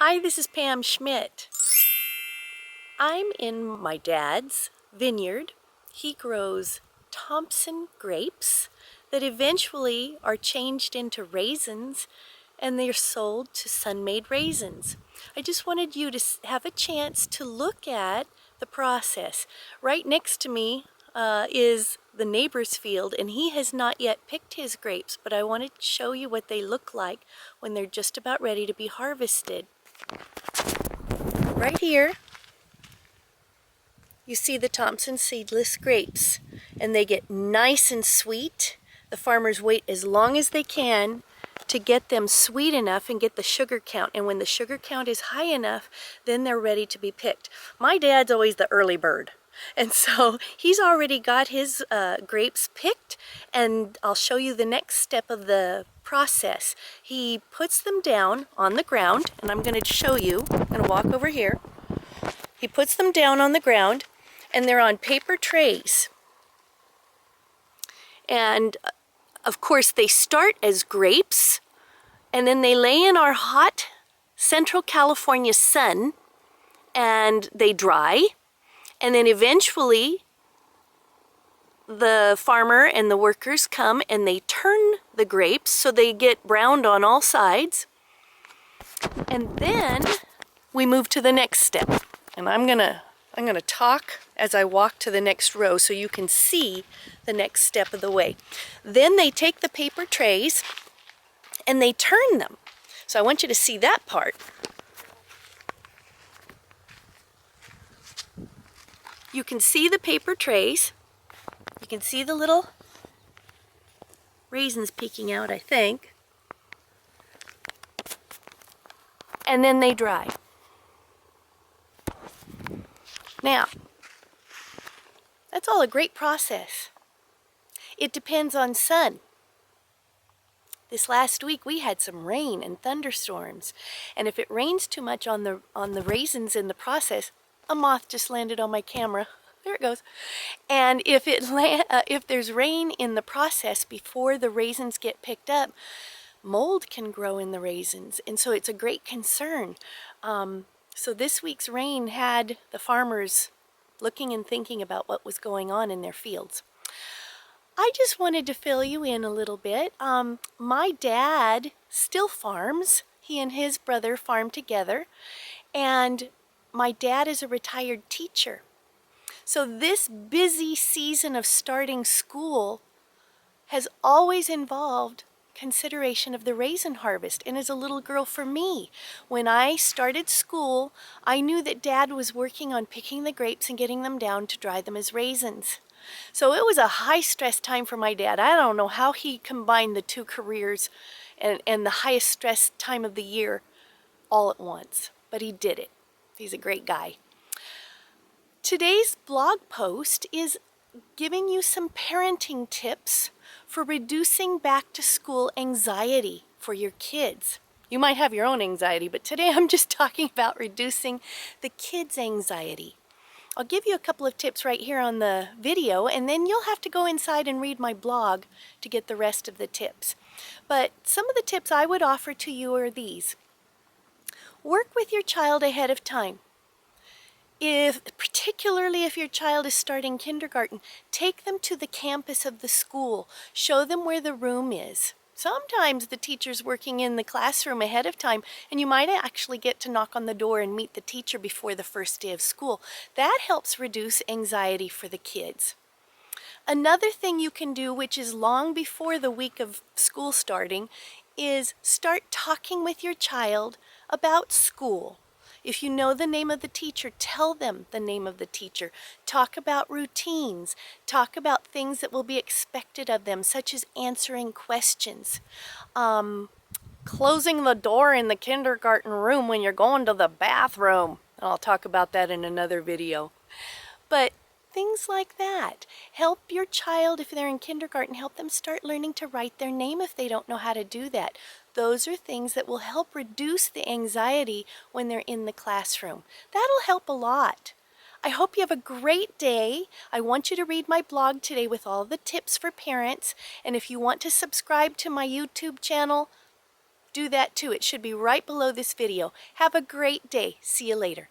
Hi, this is Pam Schmidt. I'm in my dad's vineyard. He grows Thompson grapes that eventually are changed into raisins, and they're sold to Sun-Made Raisins. I just wanted you to have a chance to look at the process. Right next to me is the neighbor's field, and he has not yet picked his grapes, but I wanted to show you what they look like when they're just about ready to be harvested. Right here, you see the Thompson seedless grapes, and they get nice and sweet. The farmers wait as long as they can to get them sweet enough and get the sugar count. And when the sugar count is high enough, then they're ready to be picked. My dad's always the early bird. And so he's already got his grapes picked, and I'll show you the next step of the process. He puts them down on the ground, and I'm going to show you. I'm going to walk over here. He puts them down on the ground, and they're on paper trays. And of course they start as grapes, and then they lay in our hot Central California sun, and they dry. And then eventually the farmer and the workers come and they turn the grapes so they get browned on all sides. And then we move to the next step. And I'm gonna talk as I walk to the next row so you can see the next step of the way. Then they take the paper trays and they turn them. So I want you to see that part. You can see the paper trays. You can see the little raisins peeking out, I think. And then they dry. Now, that's all a great process. It depends on sun. This last week we had some rain and thunderstorms, and if it rains too much on the raisins in the process, a moth just landed on my camera. There it goes. And if there's rain in the process before the raisins get picked up, mold can grow in the raisins, and so it's a great concern. So this week's rain had the farmers looking and thinking about what was going on in their fields. I just wanted to fill you in a little bit. My dad still farms. He and his brother farm together, and my dad is a retired teacher. So this busy season of starting school has always involved consideration of the raisin harvest. And as a little girl, for me, when I started school, I knew that Dad was working on picking the grapes and getting them down to dry them as raisins. So it was a high stress time for my dad. I don't know how he combined the two careers and the highest stress time of the year all at once, but he did it. He's a great guy. Today's blog post is giving you some parenting tips for reducing back to school anxiety for your kids. You might have your own anxiety, but today I'm just talking about reducing the kids' anxiety. I'll give you a couple of tips right here on the video, and then you'll have to go inside and read my blog to get the rest of the tips. But some of the tips I would offer to you are these. Work with your child ahead of time. Particularly if your child is starting kindergarten, take them to the campus of the school. Show them where the room is. Sometimes the teacher's working in the classroom ahead of time, and you might actually get to knock on the door and meet the teacher before the first day of school. That helps reduce anxiety for the kids. Another thing you can do, which is long before the week of school starting, is start talking with your child about school. If you know the name of the teacher, tell them the name of the teacher. Talk about routines. Talk about things that will be expected of them, such as answering questions. Closing the door in the kindergarten room when you're going to the bathroom. I'll talk about that in another video. But things like that. Help your child, if they're in kindergarten, help them start learning to write their name if they don't know how to do that. Those are things that will help reduce the anxiety when they're in the classroom. That'll help a lot. I hope you have a great day. I want you to read my blog today with all the tips for parents. And if you want to subscribe to my YouTube channel, do that too. It should be right below this video. Have a great day. See you later.